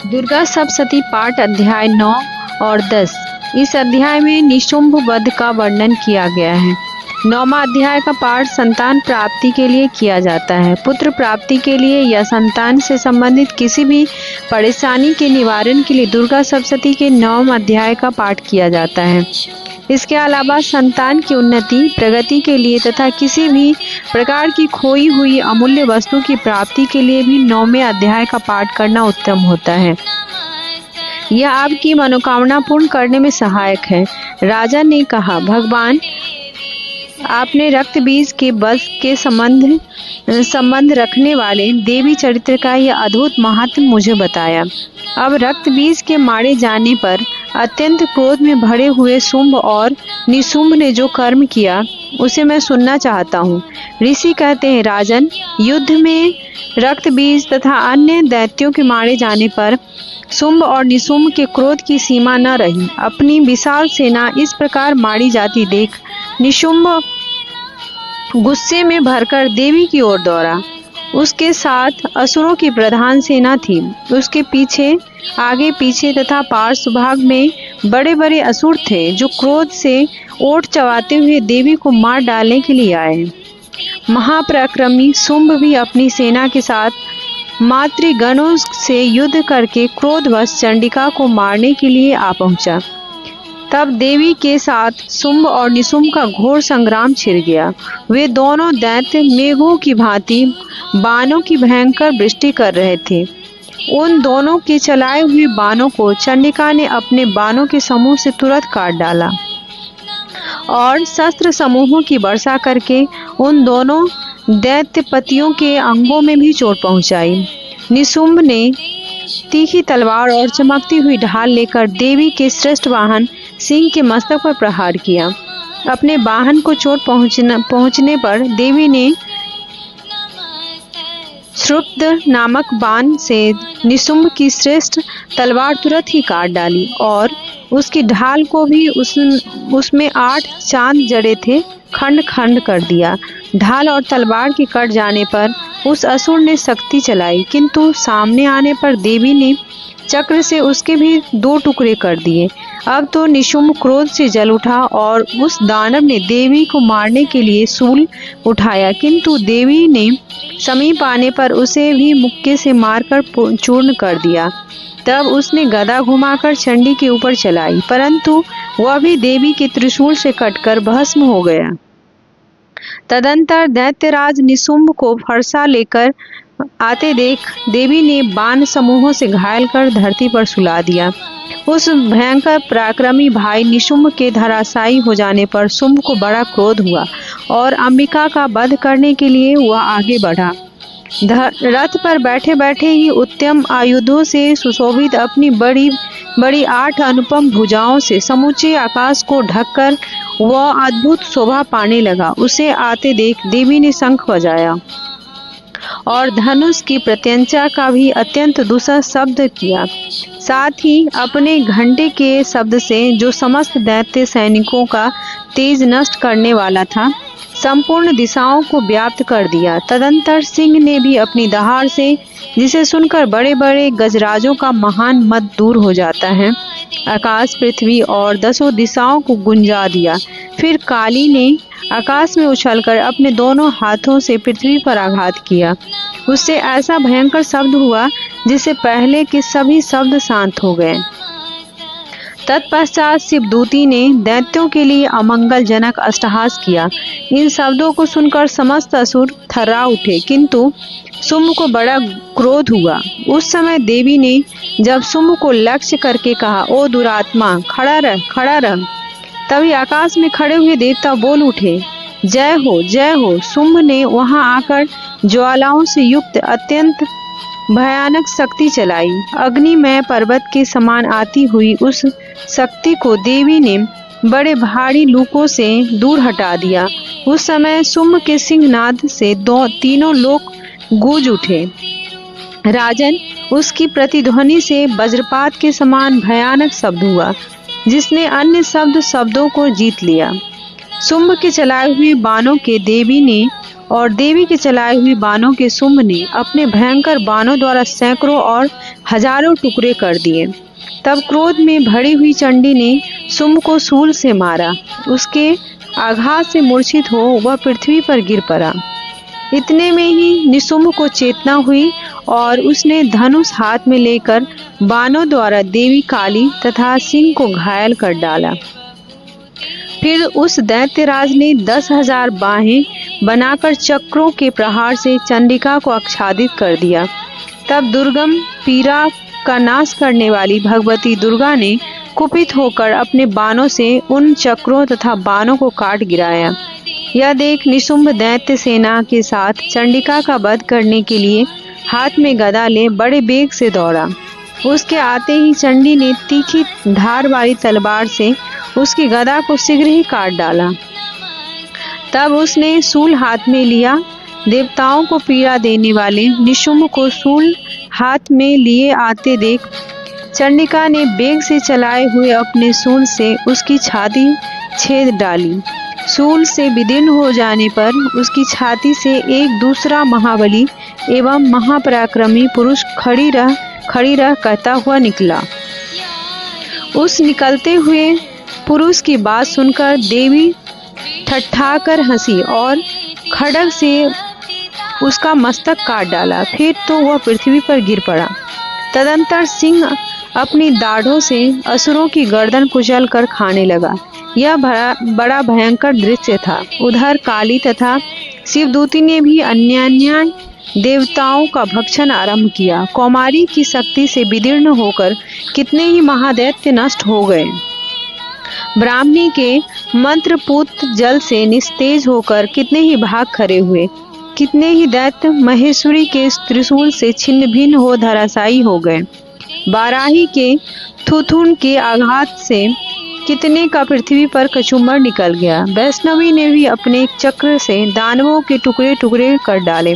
दुर्गा सप्तशती पाठ अध्याय 9 और 10। इस अध्याय में निशुंभ वध का वर्णन किया गया है। 9वां अध्याय का पाठ संतान प्राप्ति के लिए किया जाता है। पुत्र प्राप्ति के लिए या संतान से संबंधित किसी भी परेशानी के निवारण के लिए दुर्गा सप्तशती के 9वें अध्याय का पाठ किया जाता है। इसके अलावा संतान की उन्नति प्रगति के लिए तथा किसी भी प्रकार की खोई हुई अमूल्य वस्तु की प्राप्ति के लिए भी 9वें अध्याय का पाठ करना उत्तम होता है। यह आपकी मनोकामना पूर्ण करने में सहायक है। राजा ने कहा, भगवान, आपने रक्त बीज के बस के संबंध रखने वाले देवी चरित्र का यह अद्भुत महात्म्य मुझे बताया। अब रक्त बीज के मारे जाने पर अत्यंत क्रोध में भरे हुए शुंभ और निशुंभ ने जो कर्म किया उसे मैं सुनना चाहता हूँ। ऋषि कहते हैं, राजन, युद्ध में रक्त बीज तथा अन्य दैत्यों के मारे जाने पर शुंभ और निशुंभ के क्रोध की सीमा न रही। अपनी विशाल सेना इस प्रकार मारी जाती देख निशुंभ गुस्से में भरकर देवी की ओर दौड़ा। उसके साथ असुरों की प्रधान सेना थी। उसके पीछे, आगे पीछे तथा पार्श्व भाग में बड़े बड़े असुर थे जो क्रोध से ओट चबाते हुए देवी को मार डालने के लिए आए। महापराक्रमी शुंभ भी अपनी सेना के साथ मातृगणों से युद्ध करके क्रोधवश चंडिका को मारने के लिए आ पहुंचा। तब देवी के साथ शुंभ और निशुंभ का घोर संग्राम छिड़ गया। वे दोनों दैत्य मेघों की भांति बाणों की भयंकर वृष्टि कर रहे थे। उन दोनों के चलाए हुए बाणों को चंडिका ने अपने बाणों के समूह से तुरंत काट डाला और शस्त्र समूहों की वर्षा करके उन दोनों दैत्यपतियों के अंगों में भी चोट पहुंचाई। निशुंभ ने तीखी तलवार और चमकती हुई ढाल लेकर देवी के श्रेष्ठ वाहन सिंह के मस्तक पर प्रहार किया। अपने वाहन को चोट पहुंचने पर देवी ने श्रुप्द नामक बाण से निशुंभ की श्रेष्ठ तलवार तुरंत ही काट डाली और उसकी ढाल को भी उसमें 8 चांद जड़े थे खंड खंड कर दिया। ढाल और तलवार के कट जाने पर उस असुर ने शक्ति चलाई, किंतु सामने आने पर देवी ने चक्र से उसके भी 2 टुकड़े कर दिए। अब तो निशुंभ क्रोध से जल उठा और उस दानव ने देवी को मारने के लिए शूल उठाया, किंतु देवी ने समीप आने पर उसे भी मुक्के से मारकर चूर्ण कर दिया। तब उसने गदा घुमाकर चंडी के ऊपर चलाई, परंतु वह भी देवी के त्रिशूल से कटकर भस्म हो गया। तदंतर दैत्यराज निशुंभ को फरसा लेकर आते देख देवी ने बाण समूहों से घायल कर धरती पर सुला दिया। उस भयंकर पराक्रमी भाई निशुंभ के धराशायी हो जाने पर शुंभ को बड़ा क्रोध हुआ और अंबिका का वध करने के लिए वह आगे बढ़ा। रथ पर बैठे बैठे ही उत्तम आयुधों से सुशोभित अपनी बड़ी बड़ी 8 अनुपम भुजाओं से समूचे आकाश को ढककर वह अद्भुत शोभा पाने लगा। उसे आते देख देवी ने शंख बजाया और धनुष की प्रत्यंचा का भी अत्यंत दूसरा शब्द किया। साथ ही अपने घंटे के शब्द से, जो समस्त दैत्य सैनिकों का तेज नष्ट करने वाला था, संपूर्ण दिशाओं को व्याप्त कर दिया। तदंतर सिंह ने भी अपनी दहाड़ से, जिसे सुनकर बड़े बड़े गजराजों का महान मद दूर हो जाता है, आकाश, पृथ्वी और 10 दिशाओं को गुंजा दिया। फिर काली ने आकाश में उछलकर अपने दोनों हाथों से पृथ्वी पर आघात किया। उससे ऐसा भयंकर शब्द हुआ जिससे पहले के सभी शब्द शांत हो गए। तत्पश्चात शिवदूती ने दैत्यों के लिए अमंगलजनक अट्टहास किया। इन शब्दों को सुनकर समस्त असुर थर्रा उठे, किंतु शुंभ को बड़ा क्रोध हुआ। उस समय देवी ने जब शुंभ को लक्ष्य करके कहा, ओ दुरात्मा, खड़ा रह, खड़ा रह। तभी आकाश में खड़े हुए देवता बोल उठे, जय हो, जय हो। शुंभ ने वहां आकर ज्वालाओं से युक्त अत्यंत भयानक शक्ति चलाई। अग्निमय पर्वत के समान आती हुई उस शक्ति को देवी ने बड़े भारी लूकों से दूर हटा दिया। उस समय शुंभ के सिंहनाद से तीनों लोक गूंज उठे। राजन, उसकी प्रतिध्वनि से वज्रपात के समान भयानक शब्द हुआ, जिसने अन्य शब्दों को जीत लिया। शुंभ के चलाए हुए बाणों के देवी ने और देवी के चलाए हुए बाणों के शुंभ ने अपने भयंकर बाणों द्वारा सैकड़ों और हजारों टुकड़े कर दिए। तब क्रोध में भरी हुई चंडी ने शुंभ को शूल से मारा। उसके आघात से मूर्छित हो वह पृथ्वी पर गिर पड़ा। इतने में ही निशुंभ को चेतना हुई और उसने धनुष हाथ में लेकर बाणों द्वारा देवी काली तथा सिंह को घायल कर डाला। फिर उस दैत्यराज ने 10,000 बाहें बनाकर चक्रों के प्रहार से चंडिका को आच्छादित कर दिया। तब दुर्गम पीड़ा का नाश करने वाली भगवती दुर्गा ने कुपित होकर अपने बाणों से उन चक्रों तथा बाणों को काट गिराया। यह देख निशुंभ दैत्य सेना के साथ चंडिका का वध करने के लिए हाथ में गदा ले बड़े बेग से दौड़ा। उसके आते ही चंडी ने तीखी धार वाली तलवार से उसकी गदा को शीघ्र ही काट डाला। तब उसने शूल हाथ में लिया। देवताओं को पीड़ा देने वाले निशुंभ को शूल हाथ में लिए आते देख चंडिका ने बेग से चलाए हुए अपने शूल से उसकी छाती छेद डाली। शूल से विदीर्ण हो जाने पर उसकी छाती से एक दूसरा महाबली एवं महापराक्रमी पुरुष खड़ी रह कहता हुआ निकला। उस निकलते हुए पुरुष की बात सुनकर देवी ठट्ठाकर हंसी और खड्ग से उसका मस्तक काट डाला। फिर तो वह पृथ्वी पर गिर पड़ा। तदंतर सिंह अपनी दाढ़ों से असुरों की गर्दन कुचल कर खाने लगा। यह बड़ा भयंकर दृश्य था। उधर काली तथा शिवदूती ने भी अन्य देवताओं का भक्षण आरंभ किया। कौमारी की शक्ति से विदीर्ण होकर कितने ही महादैत्य नष्ट हो गए। ब्राह्मणी के मंत्रपूत जल से निस्तेज होकर कितने ही भाग खड़े हुए। कितने ही दैत्य महेश्वरी के त्रिशूल से छिन्न भिन्न हो धराशायी हो गए। बाराही के थुथुन के आघात से कितने का पृथ्वी पर कचुम्बर निकल गया। वैष्णवी ने भी अपने चक्र से दानवों के टुकड़े टुकड़े कर डाले।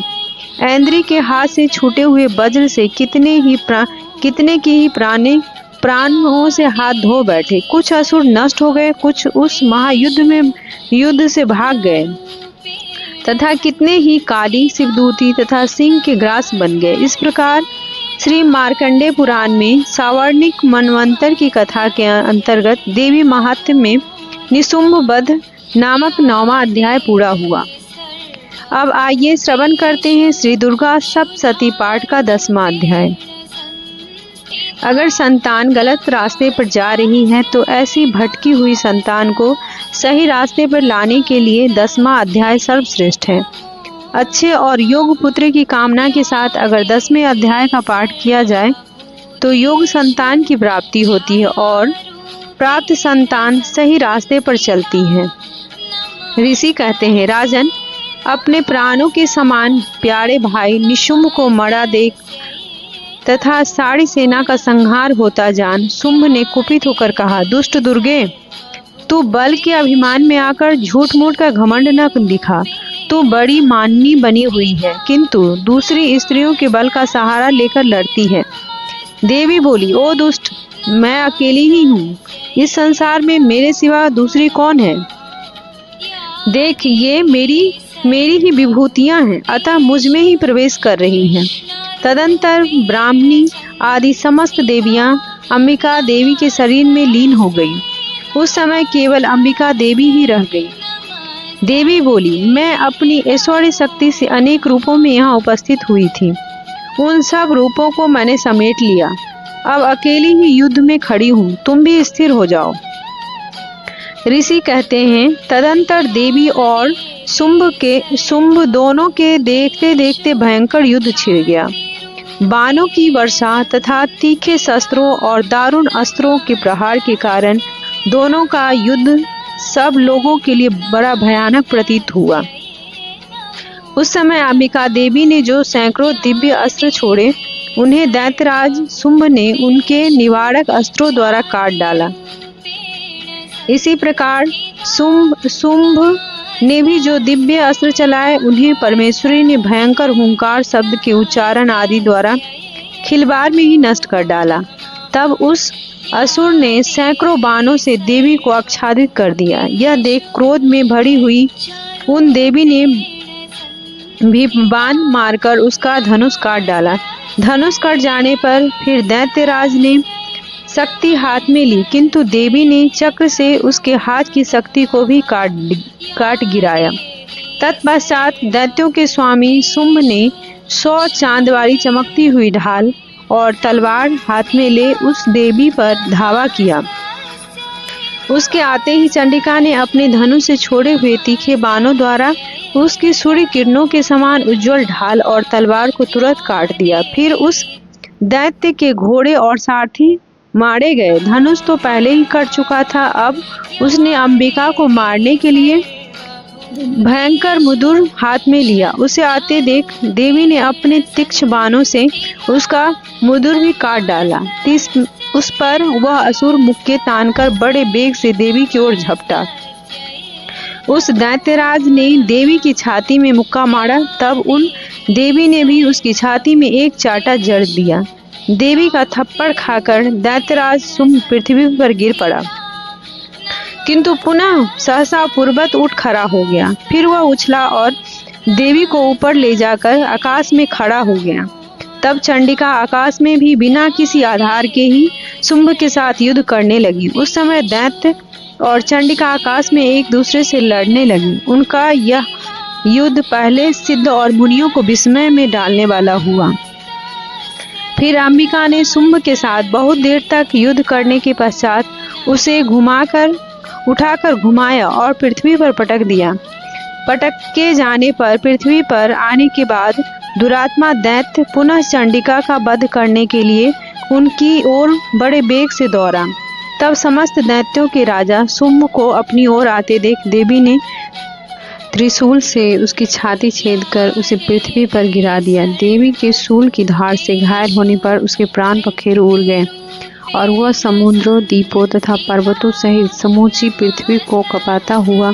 ऐन्द्री के हाथ से छूटे हुए वज्र से कितने की ही प्राणों से हाथ धो बैठे। कुछ असुर नष्ट हो गए, कुछ उस युद्ध से भाग गए तथा कितने ही काली शिवदूती तथा सिंह के ग्रास बन गए। इस प्रकार श्री मार्कंडेय पुराण में सावर्णिक मनवंतर की कथा के अंतर्गत देवी महात्म्य में निशुंभ वध नामक 9वां अध्याय पूरा हुआ। अब आइए श्रवण करते हैं श्री दुर्गा सप्तशती पाठ का 10वां अध्याय। अगर संतान गलत रास्ते पर जा रही है तो ऐसी भटकी हुई संतान को सही रास्ते पर लाने के लिए 10वां अध्याय सर्वश्रेष्ठ है। अच्छे और योग पुत्र की कामना के साथ अगर 10वें अध्याय का पाठ किया जाए तो योग संतान की प्राप्ति होती है और प्राप्त संतान सही रास्ते पर चलती है। ऋषि कहते हैं, राजन, अपने प्राणों के समान प्यारे भाई निशुंभ को मरा देख तथा सारी सेना का संहार होता जान शुंभ ने कुपित होकर कहा, दुष्ट दुर्गे, तू बल के अभिमान में आकर झूठ मूठ का घमंड न दिखा। तू बड़ी माननी बनी हुई है किंतु दूसरी स्त्रियों के बल का सहारा लेकर लड़ती है। देवी बोली, ओ दुष्ट, मैं अकेली ही हूँ। इस संसार में मेरे सिवा दूसरी कौन है? देख, ये मेरी ही विभूतियां हैं, अतः मुझ में ही प्रवेश कर रही हैं। तदंतर ब्राह्मणी आदि समस्त देवियां अंबिका देवी के शरीर में लीन हो गई। उस समय केवल अंबिका देवी ही रह गई। देवी बोली, मैं अपनी ऐश्वर्य शक्ति से अनेक रूपों में यहाँ उपस्थित हुई थी। उन सब रूपों को मैंने समेट लिया। अब अकेली ही युद्ध में खड़ी हूँ, तुम भी स्थिर हो जाओ। ऋषि कहते हैं, तदंतर देवी और शुंभ दोनों के देखते देखते भयंकर युद्ध छिड़ गया। बाणों की वर्षा तथा तीखे शस्त्रों और दारुण अस्त्रों के प्रहार के कारण दोनों का युद्ध सब लोगों के लिए बड़ा भयानक प्रतीत हुआ। उस समय अंबिका देवी ने जो सैकड़ों दिव्य अस्त्र छोड़े, उन्हें दैत्यराज शुंभ ने उनके निवारक अस्त्रों द्वारा काट डाला। इसी प्रकार शुंभ ने भी जो दिव्य अस्त्र चलाए, उन्हें परमेश्वरी ने भयंकर हुंकार शब्द के उच्चारण आदि द्वारा खिलबार में ही नष्ट कर डाला। तब उस असुर ने सैकड़ों बाणों से देवी को आच्छादित कर दिया। यह देख क्रोध में भरी हुई उन देवी ने भी बाण मारकर उसका धनुष काट डाला। धनुष कट जाने पर फिर दैत्यराज ने शक्ति हाथ में ली, किंतु देवी ने चक्र से उसके हाथ की शक्ति को भी काट गिराया। तत्पश्चात दैत्यों के स्वामी शुंभ ने 100 चांद वाली चमकती हुई ढाल और तलवार हाथ में ले उस देवी पर धावा किया। उसके आते ही चंडिका ने अपने धनुष से छोड़े हुए तीखे बाणों द्वारा उसकी सूर्य किरणों के समान उज्जवल ढाल और तलवार को तुरंत काट दिया। फिर उस दैत्य के घोड़े और सारथी मारे गए। धनुष तो पहले ही कट चुका था, अब उसने अंबिका को मारने के लिए भयंकर मुदुर हाथ में लिया। उसे आते देख देवी ने अपने तीक्ष्ण बाणों से उसका मुदुर भी काट डाला। उस पर वह असुर मुक्के तानकर बड़े बेग से देवी की ओर झपटा। उस दैत्यराज ने देवी की छाती में मुक्का मारा, तब उन देवी ने भी उसकी छाती में एक चाटा जड़ दिया। देवी का थप्पड़ खाकर दैत्यराज शुंभ पृथ्वी पर गिर पड़ा, किंतु पुनः सहसा पूर्ववत उठ खड़ा हो गया। फिर वह उछला और देवी को ऊपर ले जाकर आकाश में खड़ा हो गया। तब चंडिका आकाश में भी बिना किसी आधार के ही शुंभ के साथ युद्ध करने लगी। उस समय दैत्य और चंडिका आकाश में एक दूसरे से लड़ने लगी। उनका यह युद्ध पहले सिद्ध और मुनियों को विस्मय में डालने वाला हुआ। फिर अंबिका ने शुंभ के साथ बहुत देर तक युद्ध करने के पश्चात उसे उठाकर घुमाया और पृथ्वी पर पटक दिया। पटक के जाने पर पृथ्वी पर आने के बाद दुरात्मा दैत्य पुनः चंडिका का वध करने के लिए उनकी ओर बड़े बेग से दौड़ा। तब समस्त दैत्यों के राजा शुंभ को अपनी ओर आते देख देवी ने त्रिशूल से उसकी छाती छेदकर उसे पृथ्वी पर गिरा दिया। देवी के शूल की धार से घायल होने पर उसके प्राण पखेरु उड़ गए और वह समुद्रों, द्वीपों तथा पर्वतों सहित समूची पृथ्वी को कपाता हुआ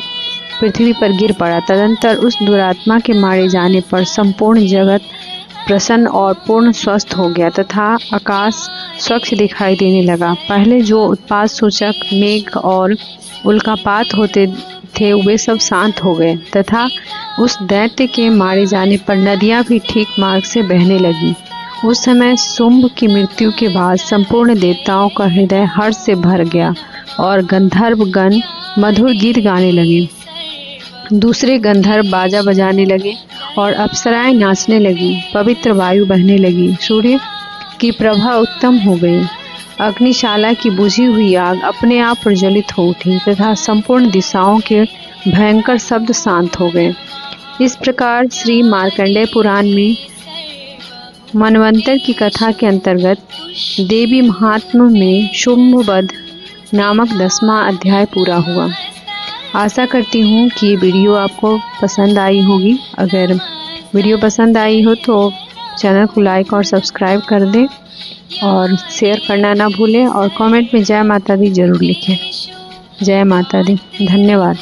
पृथ्वी पर गिर पड़ा। तदंतर उस दुरात्मा के मारे जाने पर संपूर्ण जगत प्रसन्न और पूर्ण स्वस्थ हो गया तथा आकाश स्वच्छ दिखाई देने लगा। पहले जो उत्पात सूचक मेघ और उल्कापात होते थे वे सब शांत हो गए तथा उस दैत्य के मारे जाने पर नदियां भी ठीक मार्ग से बहने लगी। उस समय शुंभ की मृत्यु के बाद संपूर्ण देवताओं का हृदय हर्ष से भर गया और गंधर्वगण मधुर गीत गाने लगे। दूसरे गंधर्व बाजा बजाने लगे और अप्सराएं नाचने लगी। पवित्र वायु बहने लगी। सूर्य की प्रभा उत्तम हो गई। अग्निशाला की बुझी हुई आग अपने आप प्रज्वलित हो उठी तथा संपूर्ण दिशाओं के भयंकर शब्द शांत हो गए। इस प्रकार श्री मार्कंडेय पुराण में मनवंतर की कथा के अंतर्गत देवी महात्म्य में शुंभवध नामक 10वां अध्याय पूरा हुआ। आशा करती हूँ कि ये वीडियो आपको पसंद आई होगी। अगर वीडियो पसंद आई हो तो चैनल को लाइक और सब्सक्राइब कर दें और शेयर करना ना भूलें और कमेंट में जय माता दी जरूर लिखें। जय माता दी। धन्यवाद।